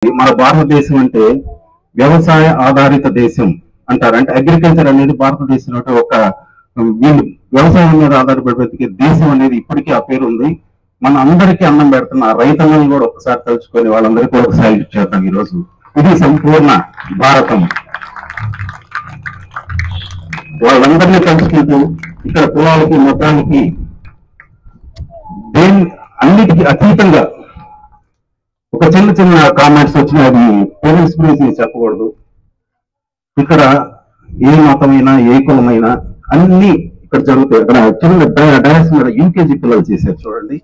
మన భారతదేశం అంటే వ్యవసాయ ఆధారిత దేశం అంటారు. అంటే అగ్రికల్చర్ అనేది భారతదేశంలో ఒక వీళ్ళు వ్యవసాయం మీద ఆధారపడి బ్రతికే దేశం అనేది ఇప్పటికీ ఆ పేరు ఉంది. మన అందరికీ అన్నం పెడుతున్న ఆ రైతన్నలను కూడా ఒకసారి తలుచుకొని వాళ్ళందరికీ కూడా ఒకసారి చేద్దాం. ఈరోజు ఇది సంపూర్ణ భారతం. వాళ్ళందరినీ తలుచుకుంటూ ఇక్కడ కులాలకి మతానికి అన్నిటికీ అతీతంగా ఒక చిన్న చిన్న కామెంట్స్ వచ్చినా అది పేరెంట్స్ గురించి చెప్పకూడదు. ఇక్కడ ఏ మతమైనా ఏ కులమైనా అన్ని ఇక్కడ జరుగుతాయి. ఇక్కడ చిన్న డయాస్ మీద యూకేజీ పిల్లలు చేశారు చూడండి,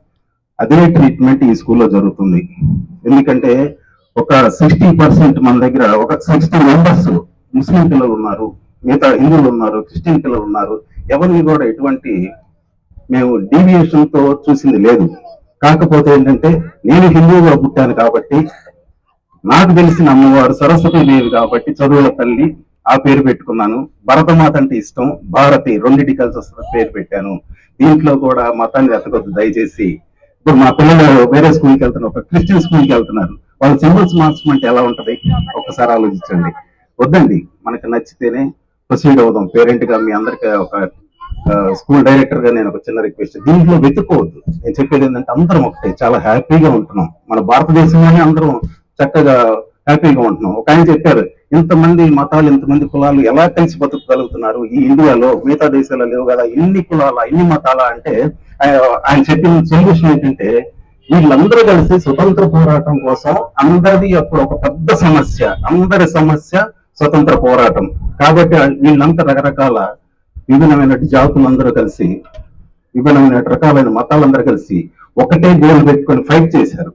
అదే ట్రీట్మెంట్ ఈ స్కూల్లో జరుగుతుంది. ఎందుకంటే ఒక 60% మన దగ్గర ఒక 60 మెంబర్స్ ముస్లిం పిల్లలు ఉన్నారు, మిగతా హిందువులు ఉన్నారు, క్రిస్టియన్ పిల్లలు ఉన్నారు. ఎవరిని కూడా ఎటువంటి మేము డీవియేషన్ తో చూసింది లేదు. కాకపోతే ఏంటంటే నేను హిందువుగా పుట్టాను కాబట్టి నాకు తెలిసిన అమ్మవారు సరస్వతీదేవి కాబట్టి చదువుల తల్లి ఆ పేరు పెట్టుకున్నాను. భరతమాత అంటే ఇష్టం, భారతి రెండింటి కలిసి వస్తున్న పేరు పెట్టాను. దీంట్లో కూడా మతాన్ని ఎత్తకొద్దు దయచేసి. ఇప్పుడు మా పిల్లలు వేరే స్కూల్కి వెళ్తున్నారు, ఒక క్రిస్టియన్ స్కూల్కి వెళ్తున్నారు. వాళ్ళ సింబల్స్ మార్చమంటే ఎలా ఉంటది ఒక్కసారి ఆలోచించండి. వద్దండి, మనకు నచ్చితేనే ప్రొసీడ్ అవుదాం. పేరెంట్ గా మీ అందరికీ ఒక స్కూల్ డైరెక్టర్ గా నేను ఒక చిన్న రిక్వెస్ట్, దీంట్లో వెతుక్కోవద్దు. నేను చెప్పేది ఏంటంటే అందరం ఒకటే, చాలా హ్యాపీగా ఉంటున్నాం. మన భారతదేశంలోనే అందరం చక్కగా హ్యాపీగా ఉంటున్నాం. ఒక ఆయన చెప్పారు, ఇంతమంది మతాలు ఇంతమంది కులాలు ఎలా కలిసి బతుకగలుగుతున్నారు ఈ ఇండియాలో, మిగతా దేశాల్లో లేవు కదా ఇన్ని కులాల ఇన్ని మతాల అంటే ఆయన చెప్పిన సొల్యూషన్ ఏంటంటే వీళ్ళందరూ కలిసి స్వతంత్ర పోరాటం కోసం అందరిది అప్పుడు ఒక పెద్ద సమస్య, అందరి సమస్య స్వతంత్ర పోరాటం. కాబట్టి వీళ్ళంతా రకరకాల విభిన్నమైన జాతులందరూ కలిసి విభిన్నమైన రకాలైన మతాలందరూ కలిసి ఒకటే గోల్ పెట్టుకొని ఫైట్ చేశారు.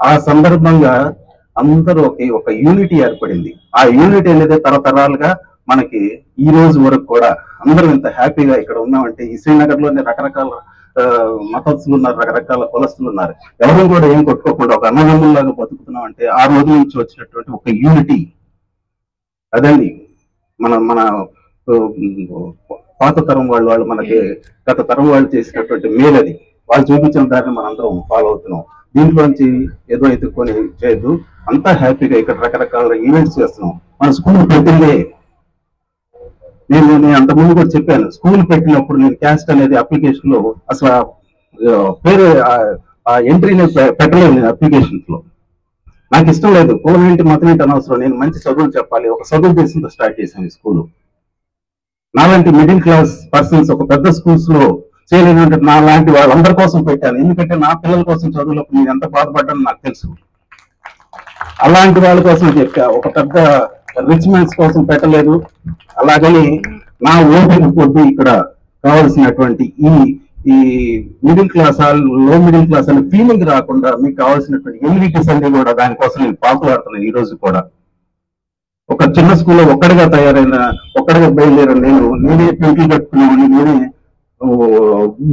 ఆ సందర్భంగా అందరూ ఒక యూనిటీ ఏర్పడింది. ఆ యూనిటీ అనేది తరతరాలుగా మనకి ఈ రోజు వరకు కూడా అందరూ ఇంత హ్యాపీగా ఇక్కడ ఉన్నామంటే ఈ శ్రీనగర్ లోనే రకరకాల మతస్థులు ఉన్నారు, రకరకాల కులస్తులు ఉన్నారు. ఎవరు కూడా ఏం కొట్టుకోకుండా ఒక అన్నదమ్ముల్లాగా బతుకుతున్నాం అంటే ఆ రోజు నుంచి వచ్చినటువంటి ఒక యూనిటీ అదండి. మన పాత తరం వాళ్ళు మనకి గత తరం వాళ్ళు చేసినటువంటి మేలది. వాళ్ళు చూపించిన దాన్ని మనందరం ఫాలో అవుతున్నాం. దీంట్లోంచి ఏదో ఎత్తుక్కొని చేయొద్దు. అంతా హ్యాపీగా ఇక్కడ రకరకాల ఈవెంట్స్ చేస్తున్నాం. మన స్కూల్ పెట్టిందే నేను అంతకుముందు కూడా చెప్పాను, స్కూల్ పెట్టినప్పుడు నేను క్యాస్ట్ అనేది అప్లికేషన్ లో అసలు పేరు ఎంట్రీని పెట్టలేదు. నేను అప్లికేషన్స్ లో నాకు ఇష్టం లేదు, కులం ఏంటి మతం ఏంటి అనవసరం, నేను మంచి చదువులు చెప్పాలి, ఒక చదువు దేశంతో స్టార్ట్ చేశాను ఈ స్కూల్. నాలాంటి మిడిల్ క్లాస్ పర్సన్స్ ఒక పెద్ద స్కూల్స్ లో చేయలేదంటే నా లాంటి వాళ్ళందరి కోసం పెట్టాను. ఎందుకంటే నా పిల్లల కోసం చదువులకు నేను ఎంత బాధపడ్డానో నాకు తెలుసు. అలాంటి వాళ్ళ కోసం చెప్పా, ఒక పెద్ద రిచ్ మెన్స్ కోసం పెట్టలేదు. అలాగని నా ఓపిక కొద్ది ఇక్కడ కావాల్సినటువంటి ఈ మిడిల్ క్లాస్ లో మిడిల్ క్లాస్ అనే ఫీలింగ్ రాకుండా మీకు కావాల్సినటువంటి ఎమ్యూనిటీస్ అన్ని కూడా దానికోసం నేను పాకులాడుతున్నాను. ఈ రోజు కూడా ఒక చిన్న స్కూల్లో ఒక్కడిగా తయారైన ఒక్కడిగా బయలుదేరాను. నేనే పెయింట్లు కట్టుకునేవాడిని, నేనే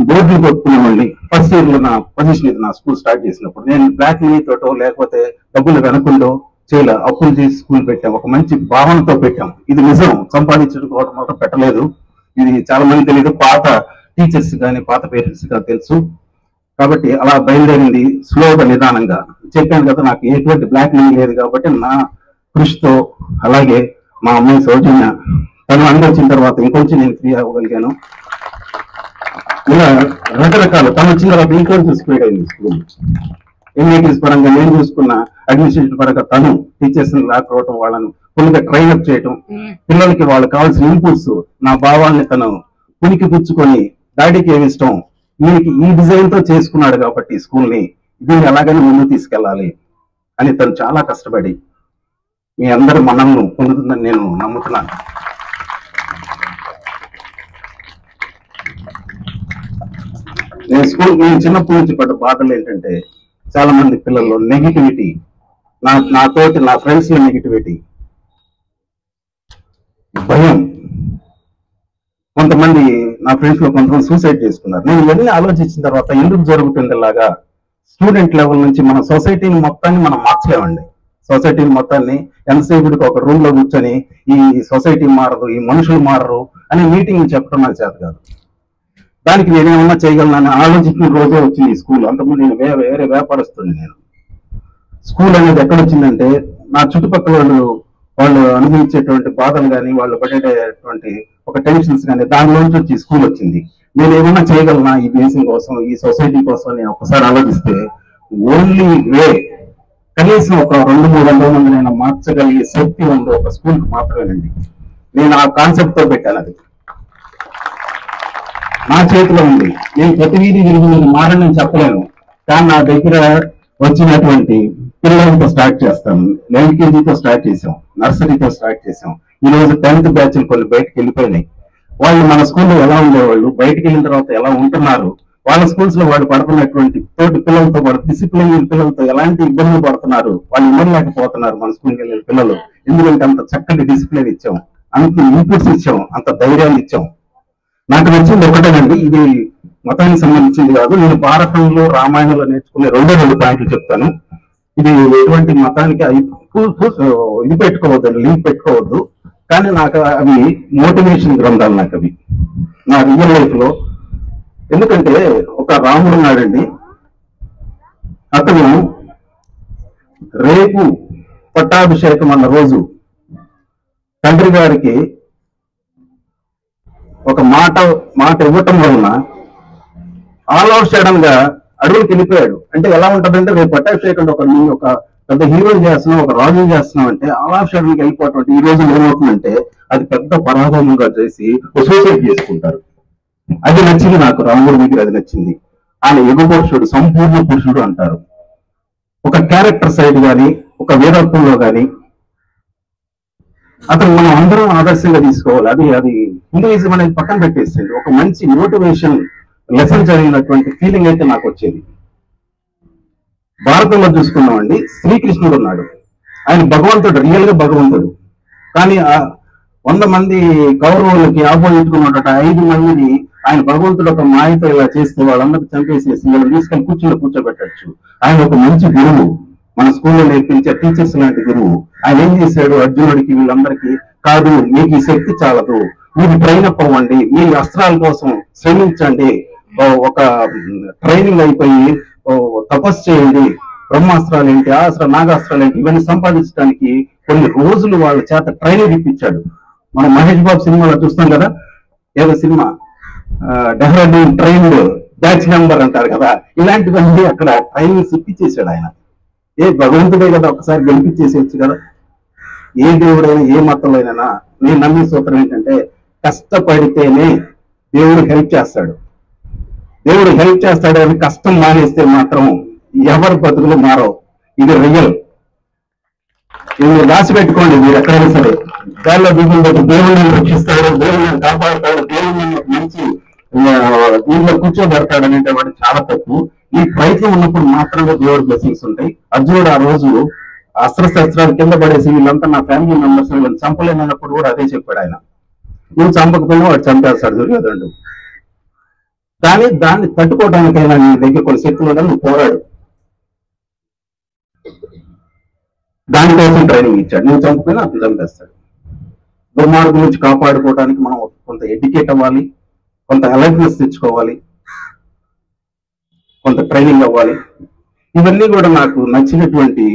బోర్డులు కొట్టుకునేవాడిని. ఫస్ట్ ఇయర్ లో నా పొజిషన్ ఇది. నా స్కూల్ స్టార్ట్ చేసినప్పుడు నేను బ్లాక్ మనీ తోటో లేకపోతే డబ్బులు వెనకుండో చేయలే, అప్పులు చేసి స్కూల్ పెట్టాం. ఒక మంచి భావనతో పెట్టాం. ఇది నిజం, సంపాదించుకోవడం మాత్రం పెట్టలేదు. ఇది చాలా మంది తెలియదు, పాత టీచర్స్ కానీ పాత పేరెంట్స్ కానీ తెలుసు. కాబట్టి అలా బయలుదేరింది స్లోగా నిదానంగా. చెప్పాను కదా, నాకు ఎటువంటి బ్లాక్ మనీ లేదు కాబట్టి నా కృషితో, అలాగే మా అమ్మాయి సౌజన్య తను అందించిన తర్వాత ఇంకొంచెం నేను ఫ్రీ అవ్వగలిగాను. ఇలా రకరకాల తను వచ్చిన తర్వాత ఇంకొంచెం స్పీడ్ అయింది స్కూల్. ఎమ్యూనిటీస్ పరంగా నేను చూసుకున్న, అడ్మినిస్ట్రేషన్ పరంగా తను టీచర్స్ రాకపోవటం, వాళ్ళని ఫుల్గా ట్రైన్అప్ చేయటం, పిల్లలకి వాళ్ళకి కావాల్సిన ఇన్పుట్స్, నా భావాన్ని తను పునికి పుచ్చుకొని డాడీకి ఏమి ఇష్టం వీనికి ఈ డిజైన్ తో చేసుకున్నాడు కాబట్టి స్కూల్ ని దీన్ని ఎలాగైనా ముందుకు తీసుకెళ్ళాలి అని తను చాలా కష్టపడి మీ అందరి మనల్ని పొందుతుందని నేను నమ్ముతున్నాను. నేను చిన్నప్పటి నుంచి పడ్డ బాధలు ఏంటంటే చాలా మంది పిల్లల్లో నెగిటివిటీ, నాతోటి నా ఫ్రెండ్స్ లో నెగిటివిటీ, భయం. కొంతమంది నా ఫ్రెండ్స్ లో కొంతమంది సూసైడ్ చేసుకున్నారు. నేను ఇవన్నీ ఆలోచించిన తర్వాత ఎందుకు జరుగుతుంది ఇలాగా, స్టూడెంట్ లెవెల్ నుంచి మన సొసైటీని మొత్తాన్ని మనం మార్చలేమండి. సొసైటీ మొత్తాన్ని ఎంతసేపుడికి ఒక రూమ్ లో కూర్చొని ఈ సొసైటీ మారదు, ఈ మనుషులు మారరు అని మీటింగ్ చెప్పడం నాకు చేత కాదు. దానికి నేనేమన్నా చేయగలను ఆలోచించిన రోజే వచ్చింది ఈ స్కూల్. అంతకుముందు నేను వేరే వ్యాపారస్తుంది. నేను స్కూల్ అనేది ఎక్కడ వచ్చిందంటే నా చుట్టుపక్కల వాళ్ళు అనుభవించేటువంటి బాధలు కానీ వాళ్ళు పడేటటువంటి ఒక టెన్షన్స్ కానీ దానిలోంచి వచ్చి స్కూల్ వచ్చింది. నేను ఏమన్నా చేయగలనా ఈ దేశం కోసం, ఈ సొసైటీ కోసం నేను ఒకసారి ఆలోచిస్తే ఓన్లీ వే కనీసం ఒక 200-300 మంది నేను మార్చగలిగే శక్తి ఉంది ఒక స్కూల్కి మాత్రమేనండి. నేను ఆ కాన్సెప్ట్ తో పెట్టాను. అది నా చేతిలో ఉంది. నేను ప్రతి వీధి తిరిగి మీరు మారని చెప్పలేను, కానీ నా దగ్గర వచ్చినటువంటి పిల్లలతో స్టార్ట్ చేస్తాను. LKGతో స్టార్ట్ చేసాం, నర్సరీతో స్టార్ట్ చేసాం. ఈ రోజు 10th బ్యాచ్ కొన్ని బయటకు వెళ్ళిపోయినాయి. వాళ్ళు మన స్కూల్లో ఎలా ఉండేవాళ్ళు, బయటకు వెళ్ళిన తర్వాత ఎలా ఉంటున్నారు, వాళ్ళ స్కూల్స్ లో వాళ్ళు పడుతున్నటువంటి తోటి పిల్లలతో పాటు డిసిప్లిన్ పిల్లలతో ఎలాంటి ఇబ్బందులు పడుతున్నారు, వాళ్ళు ఉండలేకపోతున్నారు మన స్కూల్కి వెళ్ళిన పిల్లలు. ఎందుకంటే అంత చక్కటి డిసిప్లిన్ ఇచ్చాం, అంత ఇన్పుట్స్ ఇచ్చాం, అంత ధైర్యాన్ని ఇచ్చాం. నాకు నచ్చింది ఒకటేనండి, ఇది మతానికి సంబంధించింది కాదు. నేను భారతంలో రామాయణంలో నేర్చుకునే 2 పాయింట్లు చెప్తాను. ఇది ఎటువంటి మతానికి ఇది పెట్టుకోవద్దు, లింక్ పెట్టుకోవద్దు, కానీ నాకు అవి మోటివేషన్ గ్రంథాలు. నాకు అవి నా రియల్ లైఫ్ లో. ఎందుకంటే ఒక రాముడు ఉన్నాడండి, అతను రేపు పట్టాభిషేకం అన్న రోజు తండ్రి గారికి ఒక మాట ఇవ్వటం వలన ఆల్ అవుట్ సడన్ గా అడవులకు వెళ్ళిపోయాడు. అంటే ఎలా ఉంటదంటే రేపు పట్టాభిషేకం ఒక పెద్ద హీరో చేస్తున్నాం, ఒక రాజు చేస్తున్నాం అంటే ఆల్ ఆఫ్ సడన్ గా వెళ్ళిపోవటం ఈ రోజు ఏమవుతుందంటే అది పెద్ద పరాధముగా చేసి సూసైడ్ చేసుకుంటారు. అది నచ్చింది నాకు, రాముడి దగ్గర అది నచ్చింది. ఆయన యుగ పురుషుడు, సంపూర్ణ పురుషుడు అంటారు. ఒక క్యారెక్టర్ సైడ్ కానీ, ఒక వీరత్వంలో కానీ అతను మనం అందరం ఆదర్శంగా తీసుకోవాలి. అది హిందూయిజం అనేది పక్కన పెట్టేసింది. ఒక మంచి మోటివేషన్ లెసన్ జరిగినటువంటి ఫీలింగ్ అయితే నాకు వచ్చేది. భారతంలో చూసుకున్నామండి, శ్రీకృష్ణుడు ఉన్నాడు. ఆయన భగవంతుడు, రియల్ గా భగవంతుడు. కానీ 100 మంది కౌరవులకి ఆపోజిట్టుకున్నట 5 మందిని ఆయన భగవంతుడు ఒక మాయతో ఇలా చేస్తే వాళ్ళందరూ చంపేసేసి వీళ్ళు తీసుకొని కూర్చోబెట్టచ్చు. ఆయన ఒక మంచి గురువు, మన స్కూల్లో నేర్పించే టీచర్స్ లాంటి గురువు. ఆయన ఏం చేశాడు, అర్జునుడికి వీళ్ళందరికీ కాదు, మీకు ఈ శక్తి చాలదు, మీరు ట్రైన్ అప్ అవ్వండి, మీ అస్త్రాల కోసం శ్రమించండి, ఒక ట్రైనింగ్ అయిపోయి తపస్సు చేయండి, బ్రహ్మాస్త్రాలు ఏంటి, నాగాస్త్రాలు ఏంటి, ఇవన్నీ సంపాదించడానికి కొన్ని రోజులు వాళ్ళ చేత ట్రైనింగ్ ఇప్పించాడు. మనం మహేష్ బాబు సినిమాలో చూస్తాం కదా, ఏదో cinema Dehradun trained batch number అంటారు కదా, ఇలాంటివన్నీ అక్కడ ట్రైనింగ్స్ ఇప్పించేశాడు ఆయన. ఏ భగవంతుడే కదా, ఒకసారి గెలిపించేసేయచ్చు కదా. ఏ దేవుడైనా ఏ మతంలోనైనా నేను నమ్మే సూత్రం ఏంటంటే కష్టపడితేనే దేవుడు హెల్ప్ చేస్తాడు. దేవుడు హెల్ప్ చేస్తాడు అని కష్టం మానేస్తే మాత్రం ఎవరి బతుకులు మారవు. ఇది రియల్. ఇది రాసి పెట్టుకోండి మీరు ఎక్కడైనా సరే. దానిలో దేవుడిని రక్షిస్తాడు, దేవుడిని కాపాడుతాడు, దేవుడిని మంచి దీనిలో కూర్చోబెడతాడు అంటే వాడు చాలా తప్పు. ఈ ప్రయత్నం ఉన్నప్పుడు మాత్రమే దేవుడి బ్లెస్సింగ్స్ ఉంటాయి. అర్జునుడు ఆ రోజు అస్త్రశస్త్రాలు కింద పడేసి వీళ్ళంతా నా ఫ్యామిలీ మెంబర్స్ వీళ్ళని చంపలేనప్పుడు కూడా అదే చెప్పాడు ఆయన. నువ్వు చంపకపోయినా వాడు చంపేస్తాడు దుర్యోధనుడు. కానీ దాన్ని తట్టుకోవడానికైనా నీ దగ్గర కొన్ని శక్తులు ఉండాలి, నువ్వు పోరాడు. దానికోసం ట్రైనింగ్ ఇచ్చాడు. నువ్వు చంపకపోయినా అతను చంపేస్తాడు. దుర్మార్గం నుంచి కాపాడుకోవడానికి మనం కొంత ఎడ్యుకేట్ అవ్వాలి, కొంత అలర్ట్నెస్ తెచ్చుకోవాలి, కొంత ట్రైనింగ్ అవ్వాలి. ఇవన్నీ కూడా నాకు నచ్చినటువంటి,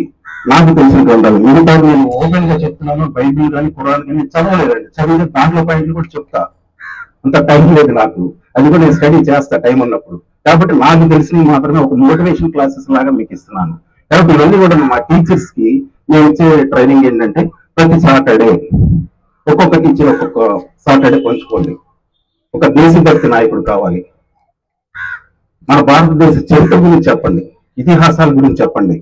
నాకు తెలిసిన గ్రంథాలు. మిగతా నేను ఓపెన్ గా చెప్తున్నాను, బైబిల్ కానీ ఖురాన్ కానీ చదవలేదండి. చదివితే దాంట్లో పాయింట్లు కూడా చెప్తా, అంత టైం లేదు నాకు. అది కూడా నేను స్టడీ చేస్తా టైం ఉన్నప్పుడు. కాబట్టి నాకు తెలిసినవి మాత్రమే ఒక మోటివేషన్ క్లాసెస్ లాగా మీకు ఇస్తున్నాను. కాబట్టి ఇవన్నీ కూడా మా టీచర్స్ కి నేను ఇచ్చే ట్రైనింగ్ ఏంటంటే ప్రతి సాటర్డే ఒక్కొక్క టీచర్ ఒక్కొక్క సాటర్డే పంచుకోండి. ఒక దేశభక్తి నాయకుడు కావాలి, మన భారతదేశ చరిత్ర గురించి చెప్పండి, ఇతిహాసాల గురించి చెప్పండి,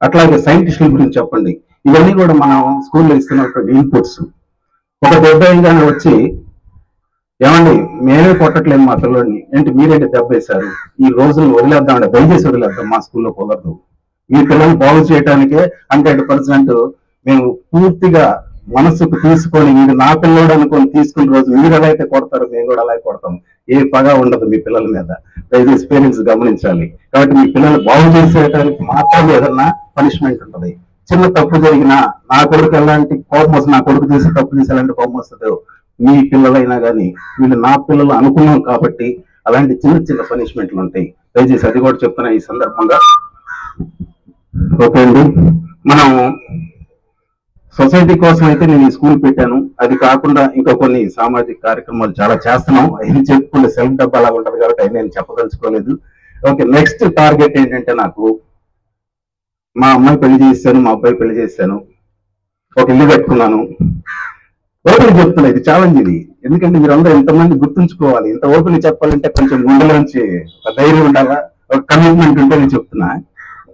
అట్లాగే సైంటిస్టుల గురించి చెప్పండి. ఇవన్నీ కూడా మనం స్కూల్లో ఇస్తున్నటువంటి ఇన్పుట్స్. ఒక దెబ్బగానే వచ్చి ఏమండి మేమే కొట్టట్లేదు మా పిల్లల్ని, ఏంటి మీరేంటి దెబ్బ వేశారు, ఈ రోజులు వదిలేద్దామంటే దయచేసి వదిలేద్దాం, మా స్కూల్లో కుదరదు. మీ పిల్లల్ని బాగు చేయడానికే 100% మేము పూర్తిగా మనసుకు తీసుకొని మీరు నా పిల్లడు అనుకొని తీసుకున్న రోజు మీరు ఎలా అయితే కొడతారో మేము కూడా అలాగే కొడతాం. ఏ పగ ఉండదు మీ పిల్లల మీద. దయచేసి పేరెంట్స్ గమనించాలి. కాబట్టి మీ పిల్లలు బాగు చేసేయడానికి మాత్రమే ఏదన్నా పనిష్మెంట్ ఉంటుంది. చిన్న తప్పు జరిగినా నా కొడుకు ఎలాంటి కోపం వస్తుంది, నా కొడుకు చేసే తప్పు చేసి ఎలాంటి కోపం వస్తుందో మీ పిల్లలైనా కానీ వీళ్ళు నా పిల్లలు అనుకున్నాం కాబట్టి అలాంటి చిన్న చిన్న పనిష్మెంట్లు ఉంటాయి. దయచేసి అది కూడా చెప్తున్నా ఈ సందర్భంగా. ఓకే అండి, మనం సొసైటీ కోసం అయితే నేను ఈ స్కూల్ పెట్టాను. అది కాకుండా ఇంకా కొన్ని సామాజిక కార్యక్రమాలు చాలా చేస్తున్నాం. అవి చెప్పుకుంటే సెల్ఫ్ డబ్బా లాగా ఉంటది కాబట్టి అవి నేను చెప్పదలుచుకోలేదు. ఓకే, నెక్స్ట్ టార్గెట్ ఏంటంటే నాకు మా అమ్మాయి పెళ్లి చేశాను, మా అబ్బాయి పెళ్లి చేశాను, ఒక ఇల్లు కట్టుకున్నాను. ఓపెన్ చెప్తున్నా, ఇది ఛాలెంజ్ ఇది. ఎందుకంటే మీరు అందరూ ఎంతమంది గుర్తుంచుకోవాలి. ఇంత ఓపెన్ చెప్పాలంటే కొంచెం గుండెలోంచి ఒక ధైర్యం ఉండాలా, ఒక కమిట్మెంట్ ఉంటే నేను చెప్తున్నా.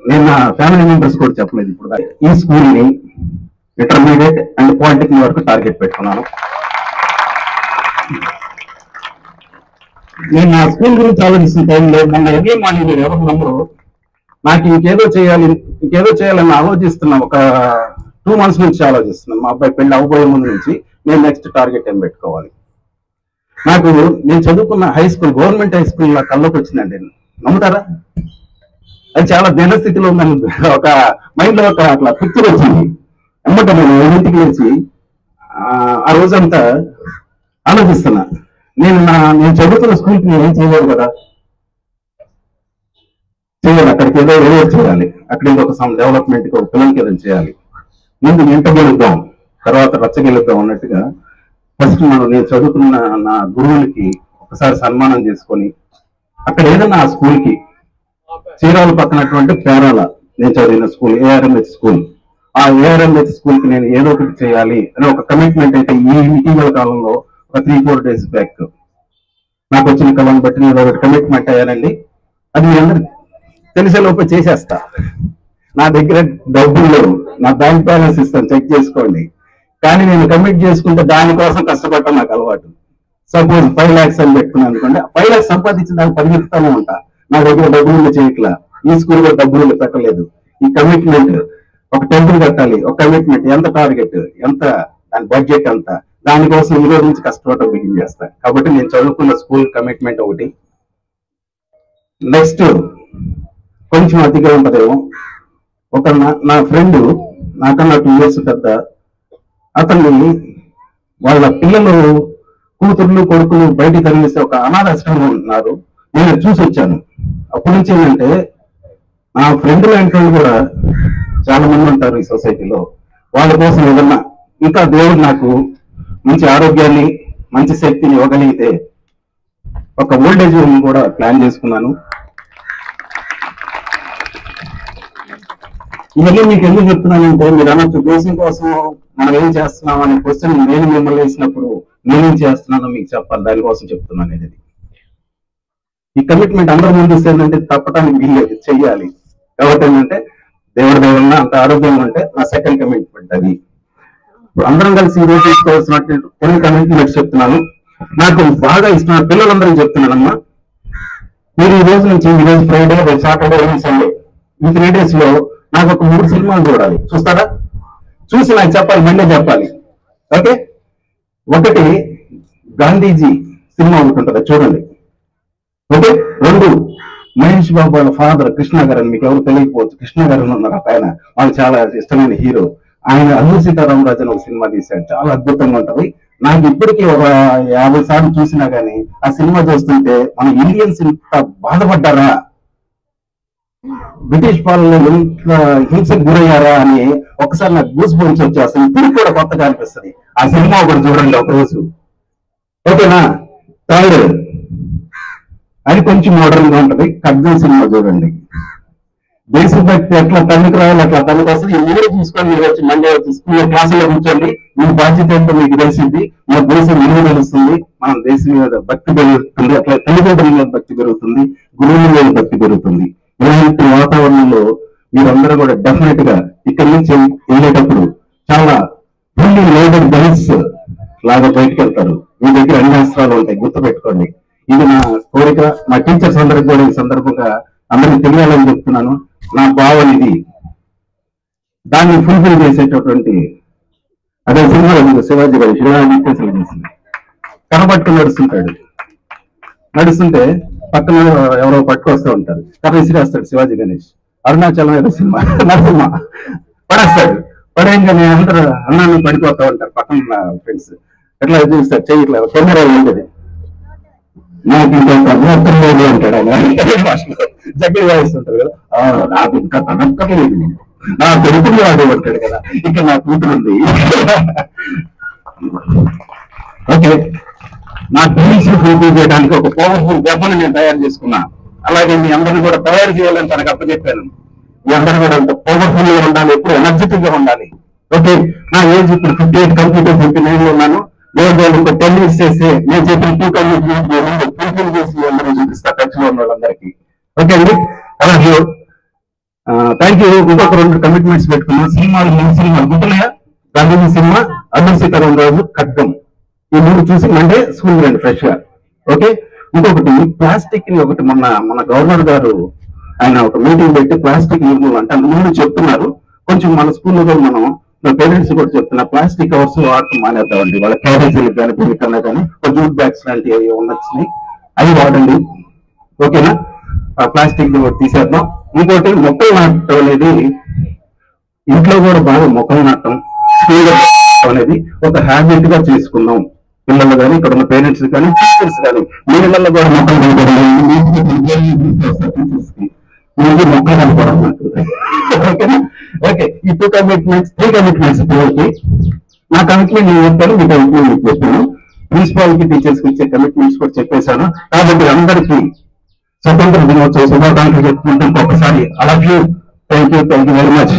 నేను నా ఫ్యామిలీ మెంబర్స్ కూడా చెప్పలేదు ఇప్పుడు దాకా. ఈ స్కూల్ ని ఇంటర్మీడియట్ అండ్ పాలిటెక్నిక్ వరకు టార్గెట్ పెట్టుకున్నాను. నేను నా స్కూల్ గురించి ఆలోచిస్తున్న టైంలో మొన్న ఎర్లీ మార్నింగ్ మీరు ఎవరు నమ్మరు, నాకు ఇంకేదో చేయాలని ఆలోచిస్తున్నా. ఒక 2 months నుంచి ఆలోచిస్తున్నాను. మా అబ్బాయి పెళ్లి అవ్వబోయే ముందు నుంచి నేను నెక్స్ట్ టార్గెట్ ఏం పెట్టుకోవాలి. నాకు నేను చదువుకున్న high school, government high school నా కళ్ళకి వచ్చిందండి. నమ్ముతారా? అది చాలా దినస్థితిలో ఉందని ఒక మైండ్ లో ఒక అట్లా పిక్చర్ వచ్చింది. ఎమ్మట నేను ఇంటికి వచ్చి ఆ రోజంతా ఆలోచిస్తున్నా, నేను చదువుకున్న స్కూల్కి నేను ఏం చేయలేదు కదా, చేయాలి. అక్కడికి ఏదో చేయాలి, అక్కడ ఏదో ఒక సమ్ డెవలప్మెంట్ కి ఒక పిల్లలకి ఏదో చేయాలి. ముందు ఎంట గెలుద్దాం, తర్వాత రచ్చగెలుద్దాం అన్నట్టుగా ఫస్ట్ నేను చదువుకున్న నా గురువులకి ఒకసారి సన్మానం చేసుకొని, అక్కడ ఏదైనా ఆ స్కూల్ కి చీరాలు పక్కనటువంటి పేరాల నేను చదివిన స్కూల్ ఏఆర్ఎంహెచ్ స్కూల్, ఆ ఏఆర్ఎంహెచ్ స్కూల్ కి నేను ఏదో ఒకటి చేయాలి అని ఒక కమిట్మెంట్ అయితే ఈ ఇటీవల కాలంలో ఒక 3-4 days బ్యాక్ నాకు వచ్చిన కళను బట్టి నేను ఒకటి కమిట్మెంట్ అయ్యానండి. అది మీ అందరికి తెలిసే లోపల చేసేస్తా. నా దగ్గర డబ్బులు లేవు, నా బ్యాంక్ బ్యాలెన్స్ ఇస్తాను, చెక్ చేసుకోండి. కానీ నేను కమిట్ చేసుకుంటే దానికోసం కష్టపడటం నాకు అలవాటు. సపోజ్ 5 lakhs అని పెట్టుకున్నాను అనుకోండి, 5 lakhs సంపాదించి దాన్ని పరిగెత్తుతానే ఉంటా. నా దగ్గర డబ్బులు చేయట్లా, ఈ స్కూల్ కూడా డబ్బులు పెట్టలేదు. ఈ కమిట్మెంట్, ఒక టెంపుల్ కట్టాలి, ఒక కమిట్మెంట్, ఎంత టార్గెట్, ఎంత దాని బడ్జెట్, ఎంత, దానికోసం ఈ రోజు నుంచి కష్టపడటం బిగిన్ చేస్తాను. కాబట్టి నేను చదువుకున్న స్కూల్ కమిట్మెంట్ ఒకటి. నెక్స్ట్ కొంచెం అతిగా ఉంటదేమో, ఒక నా ఫ్రెండ్ నాకన్నా 2 years పెద్ద, అతన్ని వాళ్ళ పిల్లలు, కూతుర్లు, కొడుకులు బయటికి తరిగిస్తే ఒక అనాథాశ్రమం ఉంటున్నారు. నేను చూసి వచ్చాను. అప్పటి నుంచి ఏంటంటే నా ఫ్రెండ్ లాంటి వాళ్ళు కూడా చాలా మంది ఉంటారు ఈ సొసైటీలో. వాళ్ళ కోసం ఏదన్నా ఇంకా దేవుడు నాకు మంచి ఆరోగ్యాన్ని, మంచి శక్తిని ఇవ్వగలిగితే ఒక ఓల్డేజ్ హోమ్ కూడా ప్లాన్ చేసుకున్నాను. ఇవన్నీ మీకు ఎందుకు చెప్తున్నానంటే, మీరు అనొచ్చు దేశం కోసం మనం ఏం చేస్తున్నాం అనే క్వశ్చన్ నేను మిమ్మల్ని వేసినప్పుడు నేనేం చేస్తున్నానో మీకు చెప్పాలి, దానికోసం చెప్తున్నాను అనేది. ఈ కమిట్మెంట్ అందరి ముందు ఏంటంటే తప్పటానికి వీల్లేదు, చెయ్యాలి. కాబట్టి ఏంటంటే దేవుడి దేవుడిన అంత ఆరోగ్యంగా ఉంటే నా సెకండ్ కమిట్మెంట్ అది. ఇప్పుడు అందరం కలిసి ఈ రోజు తీసుకోవాల్సినట్టు కొన్ని కమిట్మెంట్స్ చెప్తున్నాను. నాకు బాగా ఇష్టమైన పిల్లలందరికీ చెప్తున్నానమ్మా, మీరు ఈ రోజు నుంచి, ఈ రోజు ఫ్రైడే, రేపు సాటర్డే, సండే, ఈ 3 days లో నాకు ఒక 3 సినిమాలు చూడాలి. చూస్తారా? చూసి నాకు చెప్పాలి, మండే చెప్పాలి. ఓకే, ఒకటి గాంధీజీ సినిమా ఒకటి ఉంటుంది, చూడండి. ఓకే, 2 మహేష్ బాబు వాళ్ళ ఫాదర్ కృష్ణ గారు అని మీకు ఎవరు తెలియకపోవచ్చు. కృష్ణ గారు ఉన్నారు, ఆయన వాళ్ళకి చాలా ఇష్టమైన హీరో. ఆయన అల్లూరి సీతారామరాజు అని ఒక సినిమా తీశాడు, చాలా అద్భుతంగా ఉంటది. నాకు ఇప్పటికీ ఒక 50 సార్లు చూసినా గానీ ఆ సినిమా చూస్తుంటే మన ఇండియన్స్ ఇంత బాధపడ్డారా, బ్రిటిష్ పాలనలో ఇంత హింసకు గురయ్యారా అని ఒకసారి నాకు గూస్ బంప్స్ వచ్చి అసలు ఇప్పుడు కూడా కొత్తగా అనిపిస్తుంది. ఆ సినిమా ఒకటి చూడండి ఒక రోజు. ఓకేనా? థర్డ్, అది కొంచెం మోడర్న్ గా ఉంటది, ఖడ్గం సినిమా చూడండి. దేశభక్తి ఎట్లా తనకు రావాలి అట్లా తనకు వస్తుంది. ఈ మీరు చూసుకొని మీరు వచ్చి మండే వచ్చి స్కూల్లో క్లాసులో కూర్చోండి, మీ బాధ్యత ఏంటో మీకు తెలిసింది, మన దేశం విలువ తెలుస్తుంది, మన దేశం మీద భక్తి పెరుగుతుంది, అట్లా తల్లిదండ్రుల మీద భక్తి పెరుగుతుంది, గురువుల మీద భక్తి పెరుగుతుంది. ఇలాంటి వాతావరణంలో మీరందరూ కూడా డెఫినెట్ గా ఇక్కడి నుంచి వెళ్ళేటప్పుడు చాలా ఫుల్లీ లోడెడ్ గన్స్ లాగా బయటకు వెళ్తారు. మీ దగ్గర అన్ని అస్త్రాలు ఉంటాయి, గుర్తుపెట్టుకోండి. ఇది నా కోరిక. మా టీచర్స్ అందరికి కూడా ఈ సందర్భంగా అందరికి తెలియాలని చెప్తున్నాను. నా భావన ఇది. దాన్ని ఫుల్ఫిల్ చేసేటటువంటి అదే సినిమా శివాజీ గారు శివాజీ చేసింది. కనబట్టుకుని నడుస్తుంటే పక్కన ఎవరో పట్టుకొస్తూ ఉంటారు, కథ విసిరేస్తాడు శివాజీ గణేష్. అరుణాచలం ఏదో సినిమా, నరసింహ పడేస్తాడు. పడేయంగానే అందరూ అన్నాన్ని పడిపోతూ ఉంటారు పక్కన ఫ్రెండ్స్. ఎట్లా చూస్తారు, చెయ్యి ఇట్లా కెమెరా ఉంటుంది, నాకు ఇంకొక అభ్యర్థం లేదు అంటాడు ఆయన భాషలో. జగ్గి వాయిస్తుంటారు కదా, నాకు ఇంకా తనక్కలేదు. నా కొడుకుని ఆడబట్టాడు కదా, ఇక్కడ నా కూతురు ఉంది. ఓకే, నా డ్రీమ్స్ ఫుల్ఫిల్ చేయడానికి ఒక పవర్ఫుల్ వెపన్ నేను తయారు చేసుకున్నా. అలాగే మీ అందరిని కూడా తయారు చేయాలని తనకు అప్పచెప్పాను. మీ అందరూ కూడా అంత పవర్ఫుల్ గా ఉండాలి, ఎప్పుడు ఎనర్జెటిక్ గా ఉండాలి. ఓకే, నా ఏజ్ ఇప్పుడు 58 కంప్లీట్ 59 లో ఉన్నాను. నేను ఇంకో 10 years చేస్తే నేను చెప్పిన 2 కమిట్మెంట్ ఫుల్ఫిల్ చేసి అందరూ చూపిస్తా టచ్ లో ఉన్న వాళ్ళందరికీ. ఓకే అండి, అలాగే థ్యాంక్ యూ. ఇంకొక 2 కమిట్మెంట్స్ పెట్టుకున్నాం. సినిమాలు 3 సినిమాలు గుర్తున్నాయా? గాంధీ సినిమా, అల్లూరి సీతారామరాజు, ఖడ్గం. ఈ 3 చూసి మండే స్కూల్ రండి ఫ్రెష్ గా. ఓకే, ఇంకొకటి ప్లాస్టిక్ ని ఒకటి మన గవర్నర్ గారు ఆయన ఒక మీటింగ్ పెట్టి ప్లాస్టిక్ నిర్మూలన అంటే ముందు చెప్తున్నారు. కొంచెం మన స్కూల్లో కూడా మన పేరెంట్స్ కూడా చెప్తున్నా ప్లాస్టిక్ కవర్స్ వాడటం మానేద్దామండి. వాళ్ళ క్యారేజీలకు కానీ పిల్లకన్నా కానీ జూట్ బ్యాగ్స్ లాంటివి వచ్చినాయి, అవి వాడండి. ఓకేనా, ఆ ప్లాస్టిక్ తీసేద్దాం. ఇంకోటి మొక్కలు నాటడం అనేది ఇంట్లో కూడా బాగా మొక్కలు నాటడం అనేది ఒక హ్యాబిట్ గా చేసుకుందాం. పిల్లలు కానీ ఇక్కడ ఉన్న పేరెంట్స్ కానీ టీచర్స్ కానీ మీ ఇళ్లలో కూడా మొక్కలు మొక్కలు కనుకోవడం. ఓకేనా, ఓకే. ఈ 2 కమిట్మెంట్స్ 3 కమిట్మెంట్స్ పిల్లలకి. నా కమిట్మెంట్ నేను చెప్పాను, మీ కమిట్మెంట్ మీకు చెప్పాను. ప్రిన్సిపాల్ కి టీచర్స్ కి ఇచ్చే కమిట్మెంట్స్ కూడా చెప్పేశాను. కాబట్టి అందరికీ స్వతంత్ర దినోత్సవ శుభాకాంక్షలు చెప్పుకుంటే ఇంకొకసారి I love you, thank you very much.